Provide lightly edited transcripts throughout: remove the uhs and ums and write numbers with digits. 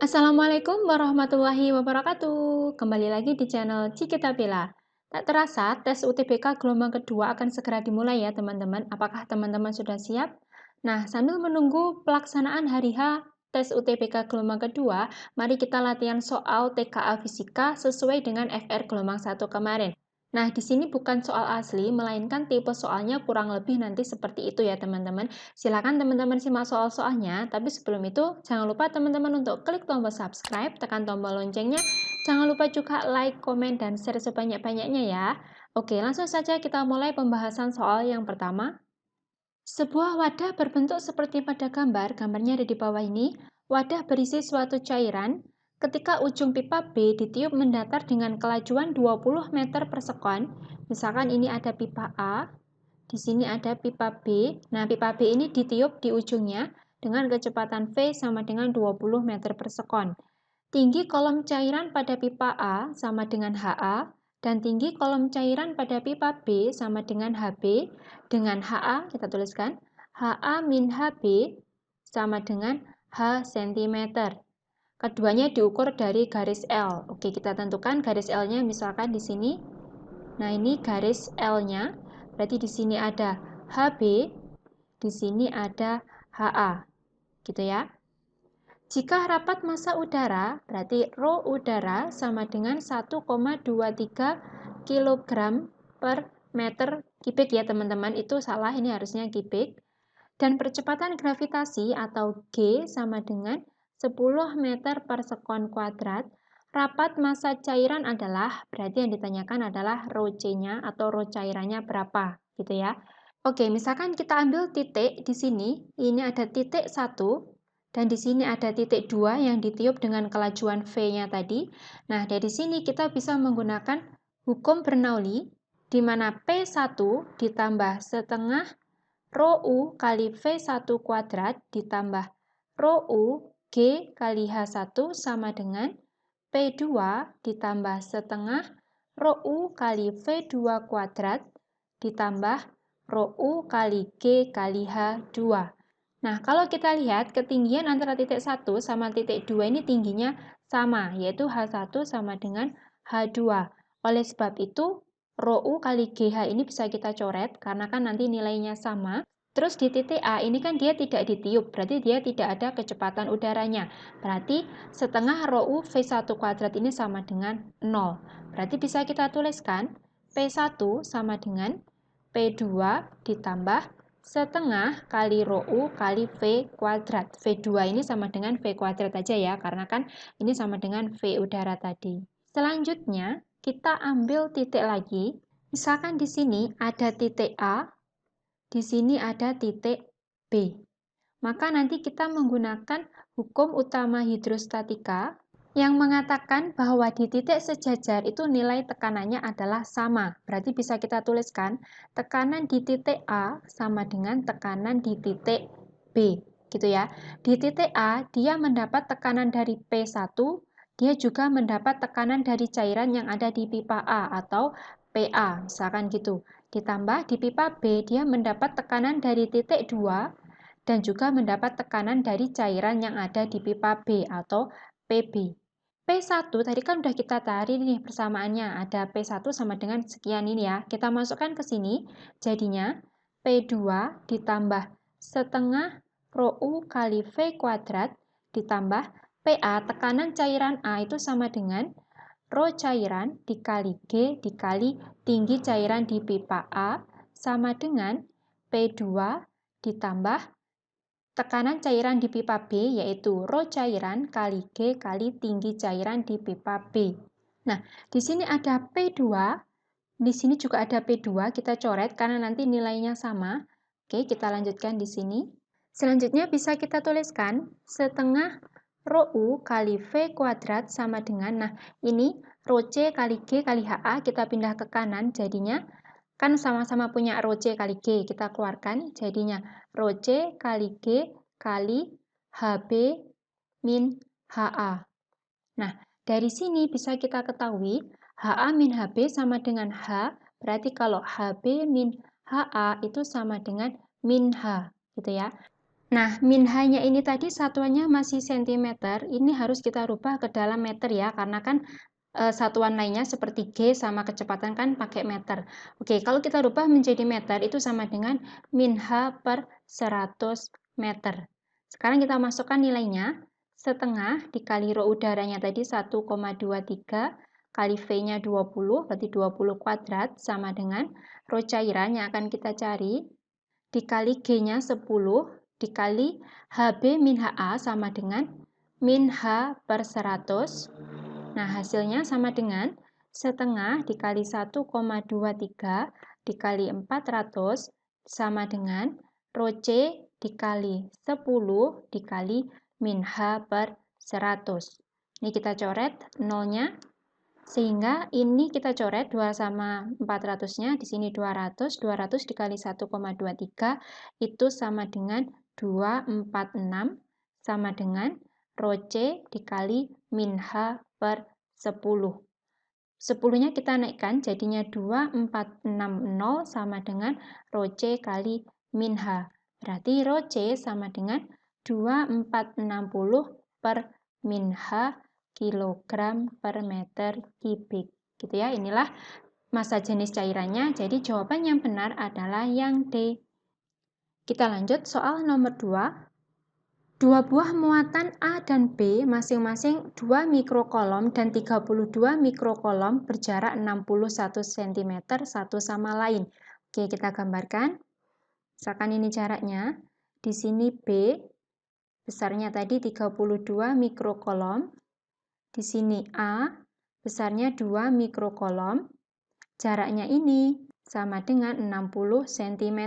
Assalamualaikum warahmatullahi wabarakatuh. Kembali lagi di channel Cikita Bella. Tak terasa, tes UTBK gelombang kedua akan segera dimulai ya teman-teman. Apakah teman-teman sudah siap? Nah, sambil menunggu pelaksanaan hari H tes UTBK gelombang kedua, mari kita latihan soal TKA Fisika sesuai dengan FR gelombang 1 kemarin. Nah, di sini bukan soal asli, melainkan tipe soalnya kurang lebih nanti seperti itu ya teman-teman. Silakan teman-teman simak soal-soalnya, tapi sebelum itu jangan lupa teman-teman untuk klik tombol subscribe, tekan tombol loncengnya, jangan lupa juga like, komen, dan share sebanyak-banyaknya ya. Oke, langsung saja kita mulai pembahasan soal yang pertama. Sebuah wadah berbentuk seperti pada gambarnya ada di bawah ini. Wadah berisi suatu cairan. Ketika ujung pipa B ditiup mendatar dengan kelajuan 20 meter per sekon, misalkan ini ada pipa A, di sini ada pipa B. Nah, pipa B ini ditiup di ujungnya dengan kecepatan V sama dengan 20 meter per sekon. Tinggi kolom cairan pada pipa A sama dengan HA, dan tinggi kolom cairan pada pipa B sama dengan HB. Dengan HA, kita tuliskan HA min HB sama dengan H cm. Keduanya diukur dari garis L. Oke, kita tentukan garis L-nya misalkan di sini. Nah, ini garis L-nya. Berarti di sini ada HB, di sini ada HA. Gitu ya. Jika rapat massa udara, berarti rho udara sama dengan 1,23 kg per meter kubik ya teman-teman. Itu salah, ini harusnya kubik. Dan percepatan gravitasi atau G sama dengan 10 meter per sekon kuadrat. Rapat massa cairan adalah, berarti yang ditanyakan adalah rho C-nya atau rho cairannya berapa, gitu ya. Oke, misalkan kita ambil titik di sini, ini ada titik 1, dan di sini ada titik 2 yang ditiup dengan kelajuan V-nya tadi. Nah, dari sini kita bisa menggunakan hukum Bernoulli, di mana P1 ditambah setengah rho U kali V1 kuadrat ditambah rho U G kali H1 sama dengan P2 ditambah setengah rho U kali V2 kuadrat ditambah rho U kali G kali H2. Nah, kalau kita lihat ketinggian antara titik 1 sama titik 2 ini tingginya sama, yaitu H1 sama dengan H2. Oleh sebab itu, rho U kali GH ini bisa kita coret, karena kan nanti nilainya sama. Terus di titik A ini kan dia tidak ditiup, berarti dia tidak ada kecepatan udaranya. Berarti setengah rho U V1 kuadrat ini sama dengan 0. Berarti bisa kita tuliskan P1 sama dengan P2 ditambah setengah kali rho U kali V kuadrat. V2 ini sama dengan V kuadrat aja ya, karena kan ini sama dengan V udara tadi. Selanjutnya, kita ambil titik lagi. Misalkan di sini ada titik A, di sini ada titik B. Maka nanti kita menggunakan hukum utama hidrostatika yang mengatakan bahwa di titik sejajar itu nilai tekanannya adalah sama. Berarti bisa kita tuliskan tekanan di titik A sama dengan tekanan di titik B. Gitu ya. Di titik A, dia mendapat tekanan dari P1, dia juga mendapat tekanan dari cairan yang ada di pipa A atau PA, misalkan gitu. Ditambah di pipa B, dia mendapat tekanan dari titik 2 dan juga mendapat tekanan dari cairan yang ada di pipa B atau PB. P1 tadi kan udah kita cari nih persamaannya, ada P1 sama dengan sekian ini ya. Kita masukkan ke sini, jadinya P2 ditambah setengah rho U kali V kuadrat ditambah PA, tekanan cairan A itu sama dengan rho cairan dikali G dikali tinggi cairan di pipa A sama dengan P2 ditambah tekanan cairan di pipa B, yaitu rho cairan kali G kali tinggi cairan di pipa B. Nah, di sini ada P2, di sini juga ada P2, kita coret karena nanti nilainya sama. Oke, kita lanjutkan di sini. Selanjutnya bisa kita tuliskan setengah rho U kali V kuadrat sama dengan, nah ini rho C kali G kali HA, kita pindah ke kanan, jadinya kan sama-sama punya rho C kali G, kita keluarkan, jadinya rho C kali G kali HB min HA. Nah, dari sini bisa kita ketahui HA min HB sama dengan H, berarti kalau HB min HA itu sama dengan min H, gitu ya. Nah, min H-nya ini tadi satuannya masih cm, ini harus kita rubah ke dalam meter ya, karena kan satuan lainnya seperti G sama kecepatan kan pakai meter. Oke, kalau kita rubah menjadi meter itu sama dengan min H per 100 meter. Sekarang kita masukkan nilainya, setengah dikali rho udaranya tadi 1,23 kali V-nya 20, berarti 20 kuadrat sama dengan rho cairan yang akan kita cari dikali G-nya 10 dikali HB min HA sama dengan min H per 100. Nah, hasilnya sama dengan setengah dikali 1,23 dikali 400 sama dengan rho C dikali 10 dikali min H per 100. Ini kita coret nolnya, sehingga ini kita coret 2 sama 400-nya, di sini 200, 200 dikali 1,23 itu sama dengan 246 sama dengan rho C dikali min H per 10. 10-nya kita naikkan jadinya 2460 sama dengan rho C kali min H. Berarti rho C sama dengan 2460 per min H kilogram per meter kubik. Gitu ya, inilah massa jenis cairannya. Jadi jawaban yang benar adalah yang D. Kita lanjut soal nomor 2. Dua buah muatan A dan B masing-masing 2 mikrokolom dan 32 mikrokolom berjarak 61 cm satu sama lain. Oke, kita gambarkan. Misalkan ini jaraknya. Di sini B, besarnya tadi 32 mikrokolom. Di sini A, besarnya 2 mikrokolom. Jaraknya ini sama dengan 60 cm.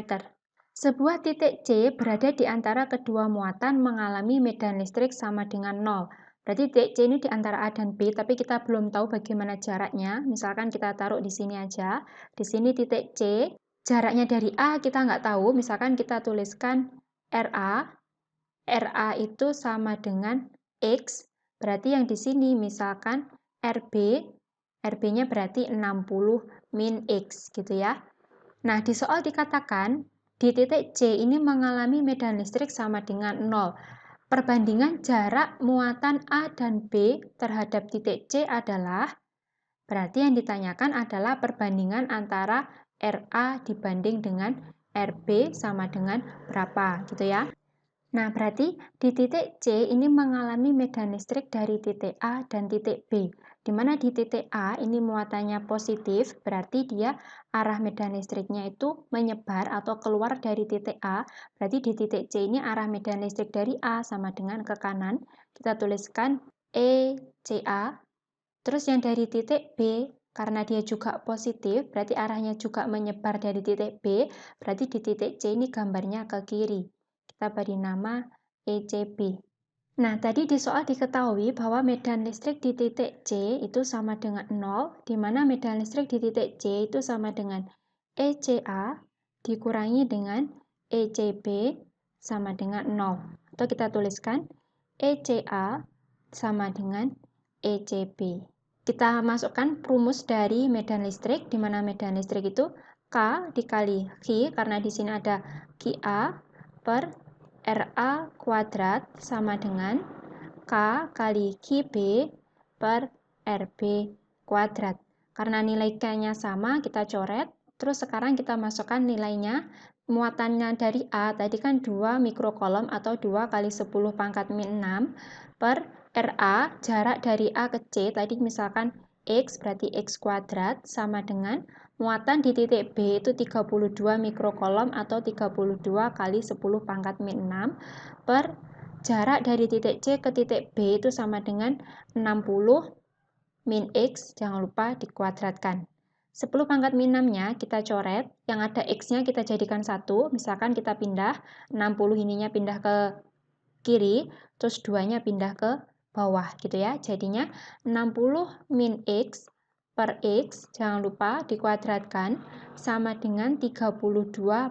Sebuah titik C berada di antara kedua muatan mengalami medan listrik sama dengan 0. Berarti titik C ini di antara A dan B, tapi kita belum tahu bagaimana jaraknya. Misalkan kita taruh di sini aja. Di sini titik C, jaraknya dari A kita nggak tahu. Misalkan kita tuliskan RA. RA itu sama dengan X. Berarti yang di sini misalkan RB. RB-nya berarti 60 min X gitu ya. Nah, di soal dikatakan di titik C ini mengalami medan listrik sama dengan 0. Perbandingan jarak muatan A dan B terhadap titik C adalah, berarti yang ditanyakan adalah perbandingan antara RA dibanding dengan RB sama dengan berapa, gitu ya. Nah, berarti di titik C ini mengalami medan listrik dari titik A dan titik B. Di mana di titik A ini muatannya positif, berarti dia arah medan listriknya itu menyebar atau keluar dari titik A. Berarti di titik C ini arah medan listrik dari A sama dengan ke kanan. Kita tuliskan ECA. Terus yang dari titik B, karena dia juga positif, berarti arahnya juga menyebar dari titik B, berarti di titik C ini gambarnya ke kiri. Kita beri nama ECB. Nah, tadi di soal diketahui bahwa medan listrik di titik C itu sama dengan 0, di mana medan listrik di titik C itu sama dengan ECA dikurangi dengan ECB sama dengan 0. Atau kita tuliskan ECA sama dengan ECB. Kita masukkan rumus dari medan listrik, di mana medan listrik itu K dikali Q, karena di sini ada QA per RA kuadrat sama dengan K kali QB per RB kuadrat. Karena nilai K-nya sama, kita coret. Terus sekarang kita masukkan nilainya. Muatannya dari A, tadi kan 2 mikrokolom atau 2 kali 10 pangkat min 6 per RA, jarak dari A ke C, tadi misalkan X, berarti X kuadrat, sama dengan muatan di titik B itu 32 mikrokolom atau 32 kali 10 pangkat min 6 per jarak dari titik C ke titik B itu sama dengan 60 min X, jangan lupa dikuadratkan. 10 pangkat min 6-nya kita coret, yang ada X-nya kita jadikan 1, misalkan kita pindah, 60 ininya pindah ke kiri, terus 2-nya pindah ke bawah gitu ya. Jadinya 60 min X per X, jangan lupa dikuadratkan, sama dengan 32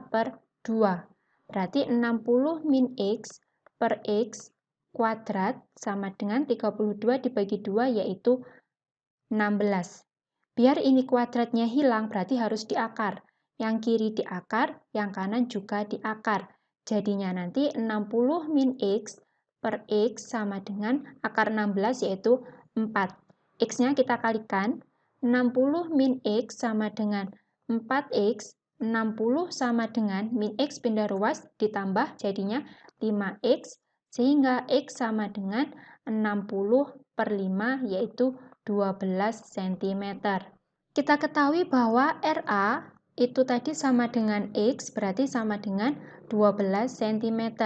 per 2. Berarti 60 min X per X kuadrat sama dengan 32 dibagi 2 yaitu 16. Biar ini kuadratnya hilang berarti harus diakar. Yang kiri diakar, yang kanan juga diakar. Jadinya nanti 60 min X per X sama dengan akar 16 yaitu 4. X-nya kita kalikan, 60 min X sama dengan 4X, 60 sama dengan min X pindah ruas ditambah jadinya 5X, sehingga X sama dengan 60 per 5 yaitu 12 cm. Kita ketahui bahwa RA itu tadi sama dengan X, berarti sama dengan 12 cm.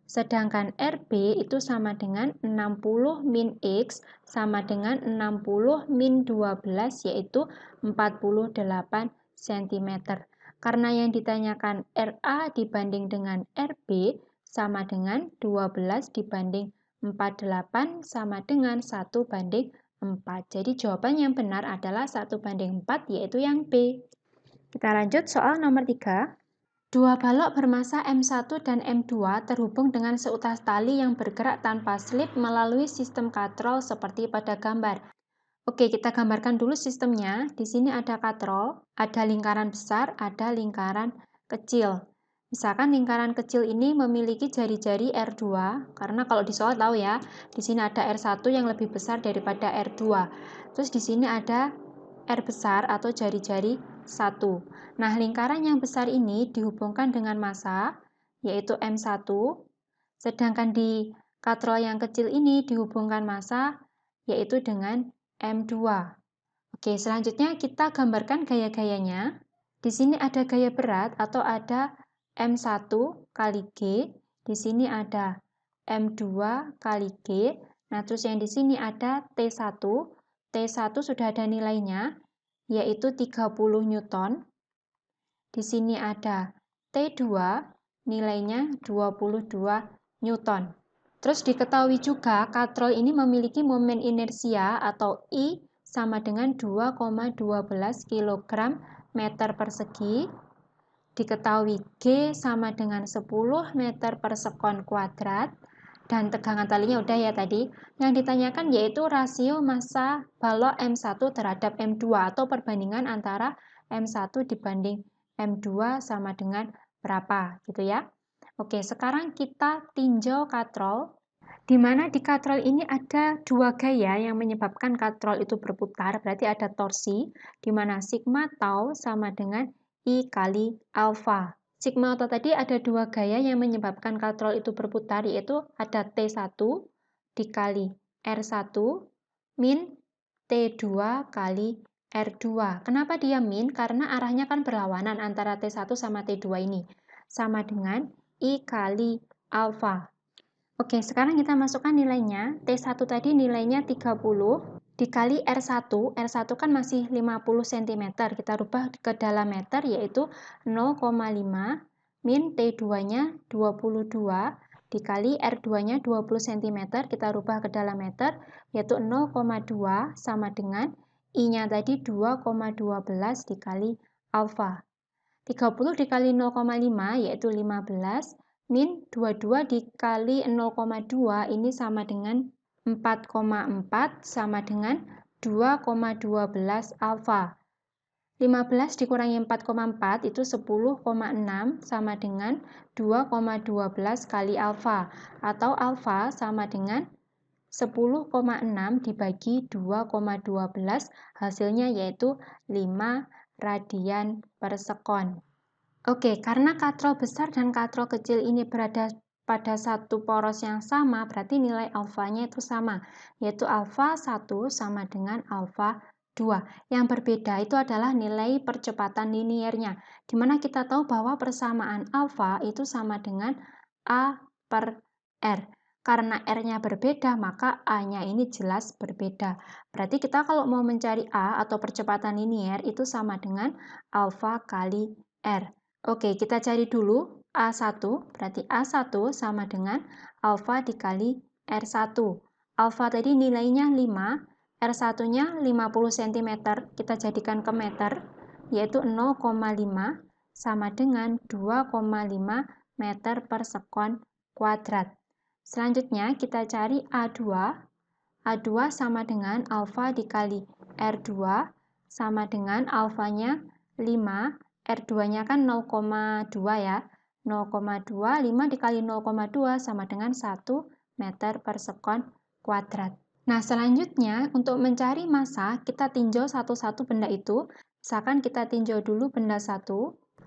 Sedangkan RB itu sama dengan 60 min X sama dengan 60 min 12 yaitu 48 cm. Karena yang ditanyakan RA dibanding dengan RB sama dengan 12 dibanding 48 sama dengan 1 banding 4. Jadi jawaban yang benar adalah 1 banding 4 yaitu yang B. Kita lanjut soal nomor 3. Dua balok bermasa M1 dan M2 terhubung dengan seutas tali yang bergerak tanpa slip melalui sistem katrol seperti pada gambar. Oke, kita gambarkan dulu sistemnya. Di sini ada katrol, ada lingkaran besar, ada lingkaran kecil. Misalkan lingkaran kecil ini memiliki jari-jari R2, karena kalau di soal tahu ya, di sini ada R1 yang lebih besar daripada R2. Terus di sini ada R besar atau jari-jari 1. Nah, lingkaran yang besar ini dihubungkan dengan massa, yaitu M1, sedangkan di katrol yang kecil ini dihubungkan massa, yaitu dengan M2. Oke, selanjutnya kita gambarkan gaya-gayanya. Di sini ada gaya berat atau ada M1 kali G, di sini ada M2 kali G. Nah, terus yang di sini ada T1. T1 sudah ada nilainya, yaitu 30 Newton. Di sini ada T2, nilainya 22 Newton. Terus diketahui juga katrol ini memiliki momen inersia atau I sama dengan 2,12 kg meter persegi. Diketahui G sama dengan 10 meter per sekon kuadrat. Dan tegangan talinya udah ya tadi. Yang ditanyakan yaitu rasio massa balok M1 terhadap M2 atau perbandingan antara M1 dibanding M2 sama dengan berapa gitu ya. Oke, sekarang kita tinjau katrol. Di mana di katrol ini ada dua gaya yang menyebabkan katrol itu berputar, berarti ada torsi, di mana sigma tau sama dengan I kali alfa. Sigma tau tadi ada dua gaya yang menyebabkan katrol itu berputar, yaitu ada T1 dikali R1 min T2 kali R2. Kenapa dia min? Karena arahnya kan berlawanan antara T1 sama T2 ini. Sama dengan I kali alfa. Oke, sekarang kita masukkan nilainya. T1 tadi nilainya 30 dikali R1. R1 kan masih 50 cm. Kita rubah ke dalam meter yaitu 0,5 min T2-nya 22 dikali R2-nya 20 cm. Kita rubah ke dalam meter yaitu 0,2 sama dengan I-nya tadi 2,12 dikali alfa. 30 dikali 0,5 yaitu 15 min 22 dikali 0,2 ini sama dengan 4,4 sama dengan 2,12 alfa. 15 dikurangi 4,4 itu 10,6 sama dengan 2,12 kali alfa. Atau alfa sama dengan 10,6 dibagi 2,12 hasilnya yaitu 5 radian per sekon. Oke, karena katrol besar dan katrol kecil ini berada pada satu poros yang sama, berarti nilai alfanya itu sama, yaitu alfa 1 sama dengan alfa 2. Yang berbeda itu adalah nilai percepatan liniernya, di mana kita tahu bahwa persamaan alfa itu sama dengan A per R. Karena R-nya berbeda, maka A-nya ini jelas berbeda. Berarti kita kalau mau mencari A atau percepatan linier itu sama dengan alfa kali R. Oke, kita cari dulu A1, berarti A1 sama dengan alfa dikali R1. Alfa tadi nilainya 5, R1-nya 50 cm, kita jadikan ke meter, yaitu 0,5 sama dengan 2,5 meter per sekon kuadrat. Selanjutnya kita cari A2. A2 sama dengan alfa dikali R2 sama dengan alfanya 5, R2-nya kan 0,2 ya. 0,2, 5 dikali 0,2 sama dengan 1 meter per sekon kuadrat. Nah, selanjutnya untuk mencari massa, kita tinjau satu-satu benda itu. Misalkan kita tinjau dulu benda 1.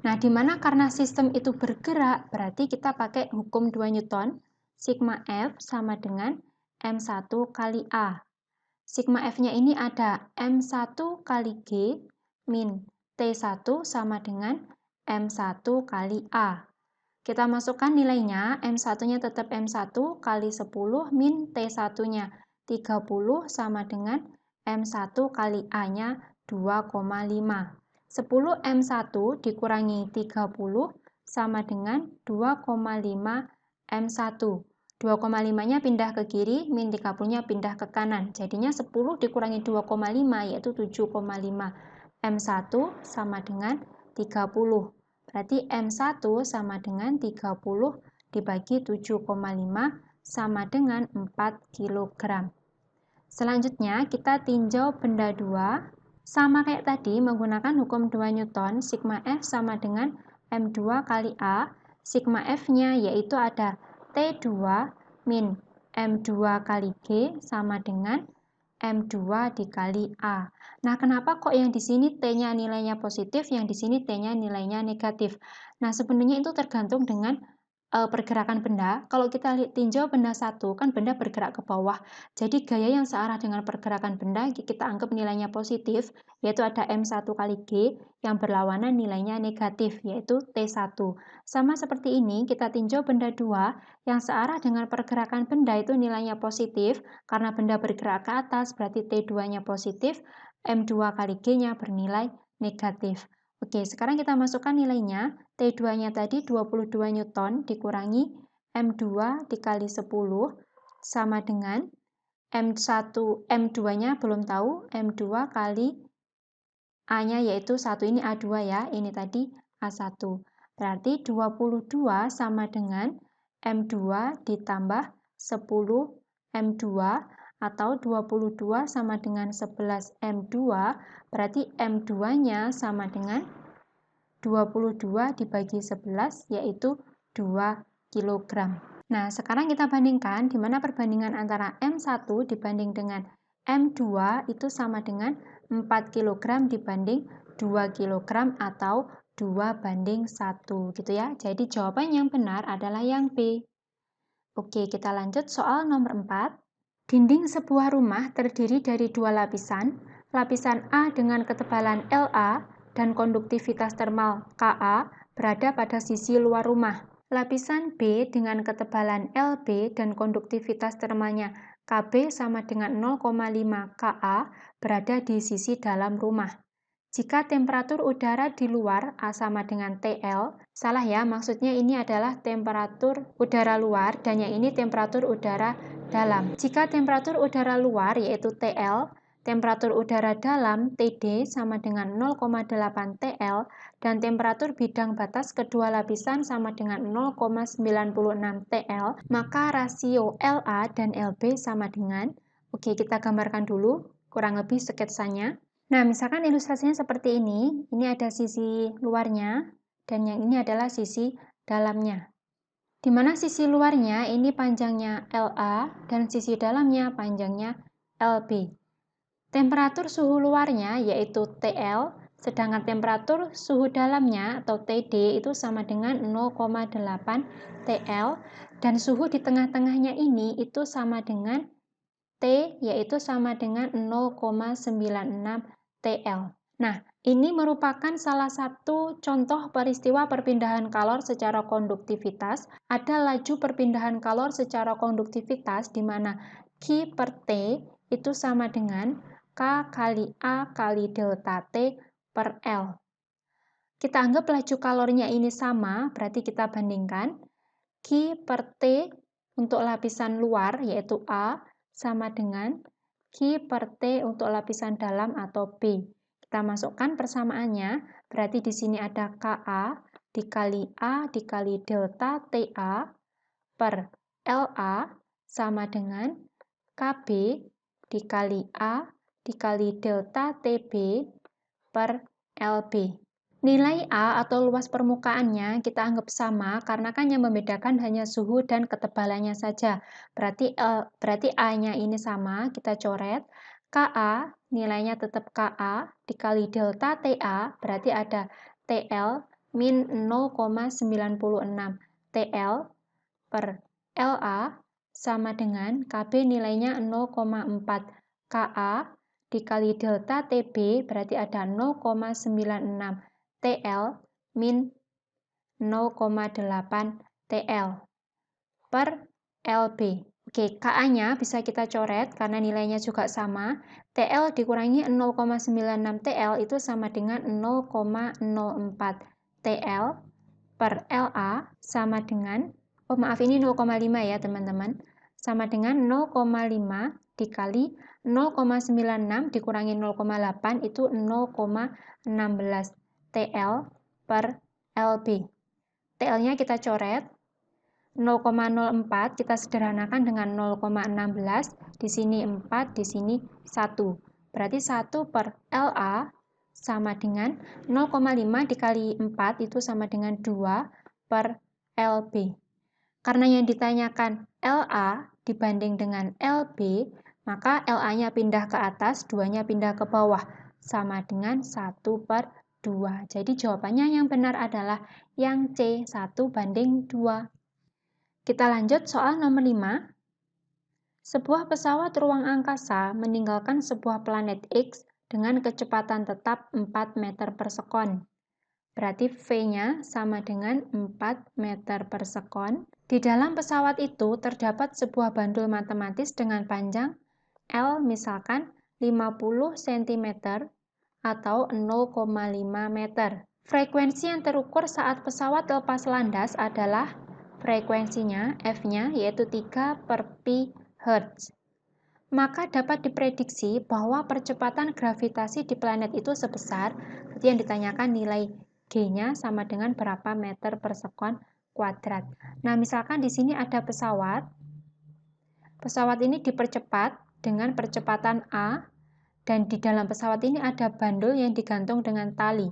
Nah, dimana karena sistem itu bergerak, berarti kita pakai hukum 2 Newton. Sigma F sama dengan M1 kali A. Sigma F-nya ini ada M1 kali G min T1 sama dengan M1 kali A. Kita masukkan nilainya, M1-nya tetap M1 kali 10 min T1-nya 30 sama dengan M1 kali A-nya 2,5. 10 M1 dikurangi 30 sama dengan 2,5 M1. 2,5-nya pindah ke kiri, min 30-nya pindah ke kanan. Jadinya 10 dikurangi 2,5 yaitu 7,5. M1 sama dengan 30. Berarti M1 sama dengan 30 dibagi 7,5 sama dengan 4 kg. Selanjutnya kita tinjau benda 2. Sama kayak tadi menggunakan hukum 2 Newton, sigma F sama dengan M2 kali A. Sigma F-nya yaitu ada T2 min M2 kali G sama dengan M2 dikali A. Nah, kenapa kok yang di sini T-nya nilainya positif, yang di sini T-nya nilainya negatif? Nah, sebenarnya itu tergantung dengan pergerakan benda. Kalau kita tinjau benda 1, kan benda bergerak ke bawah. Jadi gaya yang searah dengan pergerakan benda kita anggap nilainya positif, yaitu ada M1 kali G, yang berlawanan nilainya negatif, yaitu T1. Sama seperti ini, kita tinjau benda 2, yang searah dengan pergerakan benda itu nilainya positif, karena benda bergerak ke atas, berarti T2-nya positif, M2 kali G-nya bernilai negatif. Oke, sekarang kita masukkan nilainya. T2-nya tadi 22 Newton dikurangi M2 dikali 10 sama dengan M1, M2-nya belum tahu, M2 kali A-nya yaitu 1 ini A2 ya, ini tadi A1. Berarti 22 sama dengan M2 ditambah 10 M2 atau 22 sama dengan 11 M2, berarti M2-nya sama dengan 22 dibagi 11 yaitu 2 kg. Nah, sekarang kita bandingkan di mana perbandingan antara M1 dibanding dengan M2 itu sama dengan 4 kg dibanding 2 kg atau 2 banding 1 gitu ya. Jadi jawaban yang benar adalah yang B. Oke, kita lanjut soal nomor 4. Dinding sebuah rumah terdiri dari 2 lapisan. Lapisan A dengan ketebalan LA dan konduktivitas termal Ka berada pada sisi luar rumah. Lapisan B dengan ketebalan LB dan konduktivitas termalnya Kb sama dengan 0,5 Ka berada di sisi dalam rumah. Jika temperatur udara di luar A sama dengan TL, salah ya, maksudnya ini adalah temperatur udara luar dan yang ini temperatur udara dalam. Jika temperatur udara luar yaitu TL, temperatur udara dalam TD sama dengan 0,8 TL dan temperatur bidang batas kedua lapisan sama dengan 0,96 TL, maka rasio LA dan LB sama dengan, oke kita gambarkan dulu kurang lebih sketsanya. Nah, misalkan ilustrasinya seperti ini ada sisi luarnya, dan yang ini adalah sisi dalamnya. Di mana sisi luarnya ini panjangnya LA, dan sisi dalamnya panjangnya LB. Temperatur suhu luarnya yaitu TL, sedangkan temperatur suhu dalamnya atau TD itu sama dengan 0,8 TL, dan suhu di tengah-tengahnya ini itu sama dengan T, yaitu sama dengan 0,96 TL. Nah, ini merupakan salah satu contoh peristiwa perpindahan kalor secara konduktivitas. Ada laju perpindahan kalor secara konduktivitas di mana Q per T itu sama dengan K kali A kali delta T per L. Kita anggap laju kalornya ini sama, berarti kita bandingkan. Q per T untuk lapisan luar yaitu A sama dengan Q per T untuk lapisan dalam atau B. Kita masukkan persamaannya, berarti di sini ada Ka dikali A dikali delta TA per LA sama dengan Kb dikali A dikali delta TB per LB. Nilai A atau luas permukaannya kita anggap sama karena kan yang membedakan hanya suhu dan ketebalannya saja. Berarti A-nya ini sama, kita coret. KA, nilainya tetap KA, dikali delta TA, berarti ada TL min 0,96. TL per LA sama dengan KB nilainya 0,4. KA dikali delta TB berarti ada 0,96. TL min 0,8 TL per LB. Oke, KA-nya bisa kita coret karena nilainya juga sama. TL dikurangi 0,96 TL itu sama dengan 0,04 TL per LA sama dengan, oh maaf ini 0,5 ya teman-teman, sama dengan 0,5 dikali 0,96 dikurangi 0,8 itu 0,16 TL per LB. TL-nya kita coret, 0,04 kita sederhanakan dengan 0,16, di sini 4, di sini 1. Berarti 1 per LA sama dengan 0,5 dikali 4 itu sama dengan 2 per LB. Karena yang ditanyakan LA dibanding dengan LB, maka LA-nya pindah ke atas, 2-nya pindah ke bawah, sama dengan 1 per 2. Jadi jawabannya yang benar adalah yang C, 1 banding 2. Kita lanjut soal nomor 5. Sebuah pesawat ruang angkasa meninggalkan sebuah planet X dengan kecepatan tetap 4 meter per sekon. Berarti V-nya sama dengan 4 meter per sekon. Di dalam pesawat itu terdapat sebuah bandul matematis dengan panjang L misalkan 50 cm atau 0,5 meter. Frekuensi yang terukur saat pesawat lepas landas adalah frekuensinya F-nya yaitu 3 per pi Hz. Maka dapat diprediksi bahwa percepatan gravitasi di planet itu sebesar, seperti yang ditanyakan nilai G-nya sama dengan berapa meter per sekon kuadrat. Nah, misalkan di sini ada pesawat. Pesawat ini dipercepat dengan percepatan A, dan di dalam pesawat ini ada bandul yang digantung dengan tali.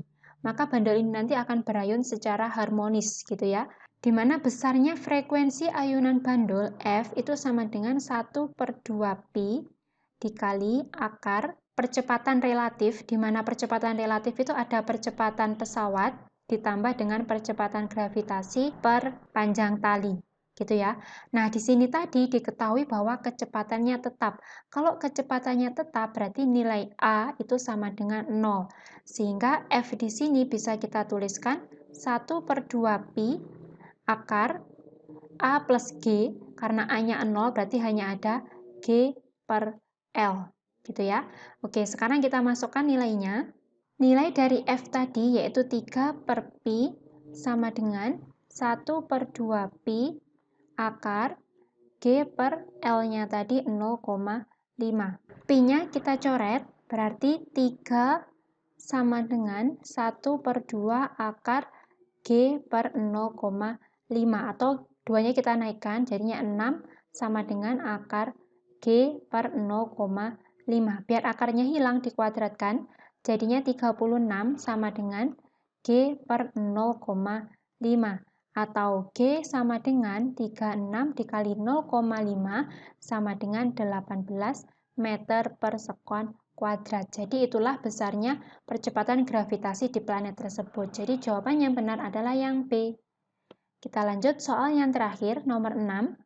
Maka bandul ini nanti akan berayun secara harmonis gitu ya. Di mana besarnya frekuensi ayunan bandul F itu sama dengan 1 per 2 pi dikali akar percepatan relatif, di mana percepatan relatif itu ada percepatan pesawat ditambah dengan percepatan gravitasi per panjang tali. Gitu ya. Nah, di sini tadi diketahui bahwa kecepatannya tetap. Kalau kecepatannya tetap, berarti nilai A itu sama dengan 0. Sehingga F di sini bisa kita tuliskan 1 per 2 pi akar A plus G, karena A-nya 0, berarti hanya ada G per L. Gitu ya. Oke, sekarang kita masukkan nilainya. Nilai dari F tadi yaitu 3 per pi sama dengan 1 per 2 pi akar G per L-nya tadi 0,5. Pi-nya kita coret, berarti 3 sama dengan 1 per 2 akar G per 0,5. Atau 2-nya kita naikkan, jadinya 6 sama dengan akar G per 0,5. Biar akarnya hilang dikuadratkan, jadinya 36 sama dengan G per 0,5. Atau G sama dengan 36 dikali 0,5 sama dengan 18 meter per sekon kuadrat. Jadi itulah besarnya percepatan gravitasi di planet tersebut. Jadi jawaban yang benar adalah yang B. Kita lanjut soal yang terakhir, nomor 6.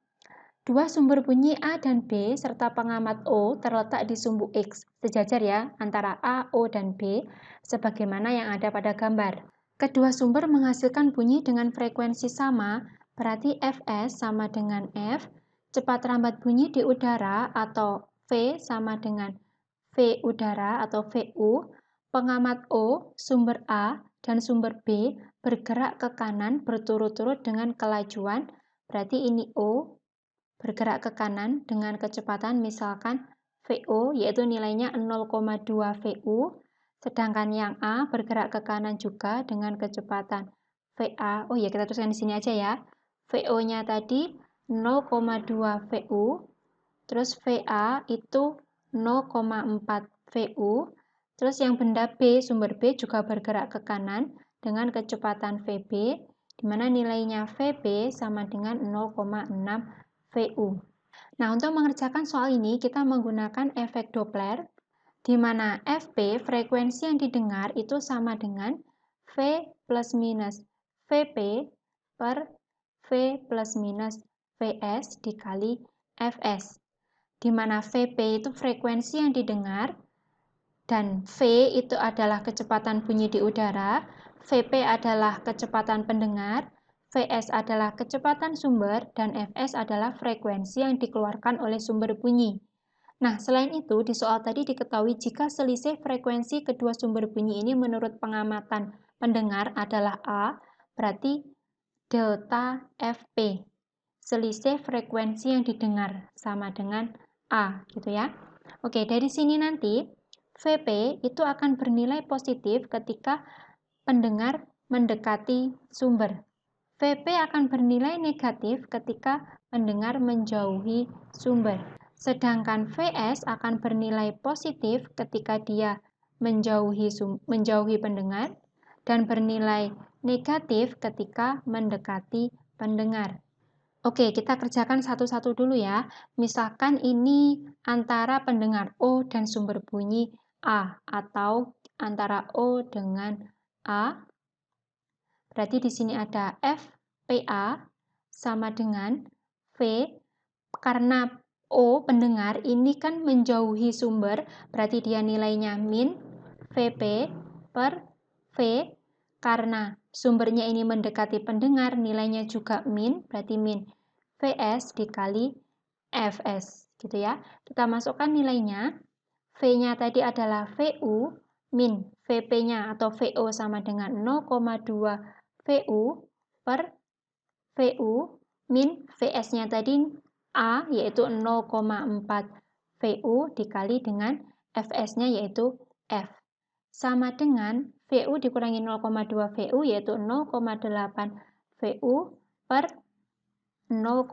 Dua sumber bunyi A dan B serta pengamat O terletak di sumbu X. Sejajar ya, antara A, O, dan B, sebagaimana yang ada pada gambar. Kedua sumber menghasilkan bunyi dengan frekuensi sama, berarti Fs sama dengan F, cepat rambat bunyi di udara atau V sama dengan V udara atau VU, pengamat O, sumber A, dan sumber B bergerak ke kanan berturut-turut dengan kelajuan, berarti ini O, bergerak ke kanan dengan kecepatan misalkan VO, yaitu nilainya 0,2 VU, sedangkan yang A bergerak ke kanan juga dengan kecepatan VA. Oh ya, kita tuliskan di sini aja ya. VO-nya tadi 0,2 VU, terus VA itu 0,4 VU, terus yang benda B, sumber B juga bergerak ke kanan dengan kecepatan VB, di mana nilainya VB sama dengan 0,6 VU. Nah, untuk mengerjakan soal ini, kita menggunakan efek Doppler, di mana FP, frekuensi yang didengar, itu sama dengan V plus minus VP per V plus minus Vs dikali Fs, di mana VP itu frekuensi yang didengar, dan V itu adalah kecepatan bunyi di udara, VP adalah kecepatan pendengar, Vs adalah kecepatan sumber, dan Fs adalah frekuensi yang dikeluarkan oleh sumber bunyi. Nah, selain itu, di soal tadi diketahui jika selisih frekuensi kedua sumber bunyi ini menurut pengamatan pendengar adalah A, berarti delta Fp, selisih frekuensi yang didengar, sama dengan A, gitu ya. Oke, dari sini nanti, Vp itu akan bernilai positif ketika pendengar mendekati sumber. Vp akan bernilai negatif ketika pendengar menjauhi sumber. Sedangkan Vs akan bernilai positif ketika dia menjauhi pendengar dan bernilai negatif ketika mendekati pendengar. Oke, kita kerjakan satu-satu dulu ya. Misalkan ini antara pendengar O dan sumber bunyi A, atau antara O dengan A. Berarti di sini ada FPA sama dengan V, karena O, pendengar, ini kan menjauhi sumber, berarti dia nilainya min VP per V, karena sumbernya ini mendekati pendengar, nilainya juga min, berarti min Vs dikali Fs, gitu ya. Kita masukkan nilainya, V-nya tadi adalah VU, min VP-nya atau VO sama dengan 0,2 VU per VU, min Vs-nya tadi A, yaitu 0,4 VU dikali dengan Fs-nya yaitu F. Sama dengan VU dikurangi 0,2 VU, yaitu 0,8 VU per 0,6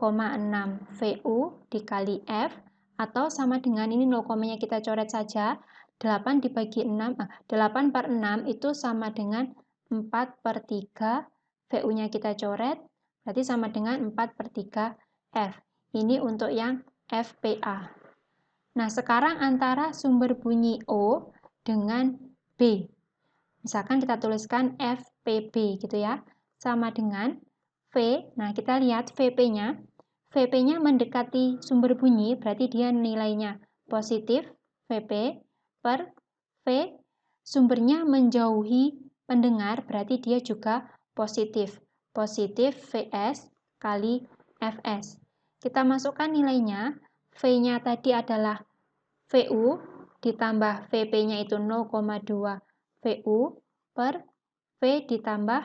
VU dikali F, atau sama dengan ini 0,nya kita coret saja, 8 dibagi 6, 8 per 6 itu sama dengan 4 per 3, VU-nya kita coret, berarti sama dengan 4 per 3 F. Ini untuk yang FPA. Nah, sekarang antara sumber bunyi O dengan B. Misalkan kita tuliskan FPB gitu ya. Sama dengan V. Nah, kita lihat VP-nya. VP-nya mendekati sumber bunyi, berarti dia nilainya positif VP per V. Sumbernya menjauhi pendengar, berarti dia juga positif. Positif Vs kali Fs. Kita masukkan nilainya, V-nya tadi adalah VU, ditambah VP-nya itu 0,2 VU per V ditambah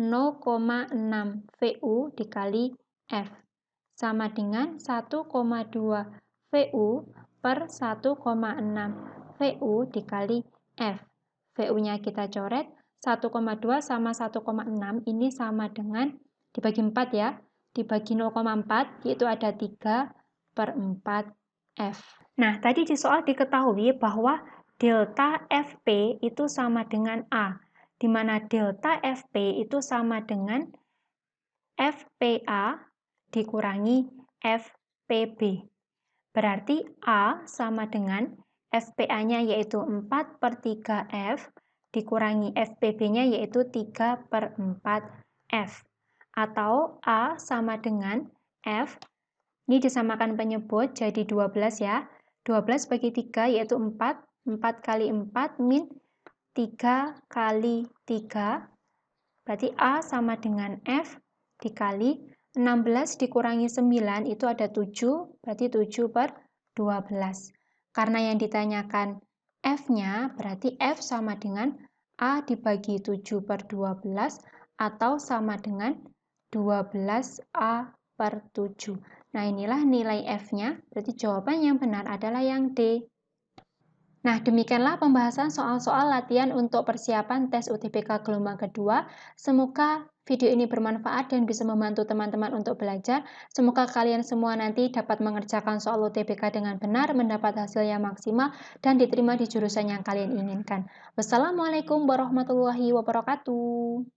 0,6 VU dikali F. Sama dengan 1,2 VU per 1,6 VU dikali F. VU-nya kita coret, 1,2 sama 1,6 ini sama dengan, dibagi 4 ya, dibagi 0,4 yaitu ada 3 per 4 F. Nah, tadi di soal diketahui bahwa delta Fp itu sama dengan A, di mana delta Fp itu sama dengan FPA dikurangi FPB. Berarti A sama dengan FPA-nya yaitu 4 per 3 F dikurangi FPB-nya yaitu 3 per 4 F. Atau A sama dengan F, ini disamakan penyebut jadi 12 ya. 12 bagi 3 yaitu 4. 4 kali 4 min 3 kali 3. Berarti A sama dengan F dikali 16 dikurangi 9 itu ada 7. Berarti 7 per 12. Karena yang ditanyakan F-nya, berarti F sama dengan A dibagi 7 per 12 atau sama dengan 12A per 7. Nah, inilah nilai F-nya, berarti jawaban yang benar adalah yang D. Nah, demikianlah pembahasan soal-soal latihan untuk persiapan tes UTBK gelombang kedua. Semoga video ini bermanfaat dan bisa membantu teman-teman untuk belajar. Semoga kalian semua nanti dapat mengerjakan soal UTBK dengan benar, mendapat hasil yang maksimal, dan diterima di jurusan yang kalian inginkan. Wassalamualaikum warahmatullahi wabarakatuh.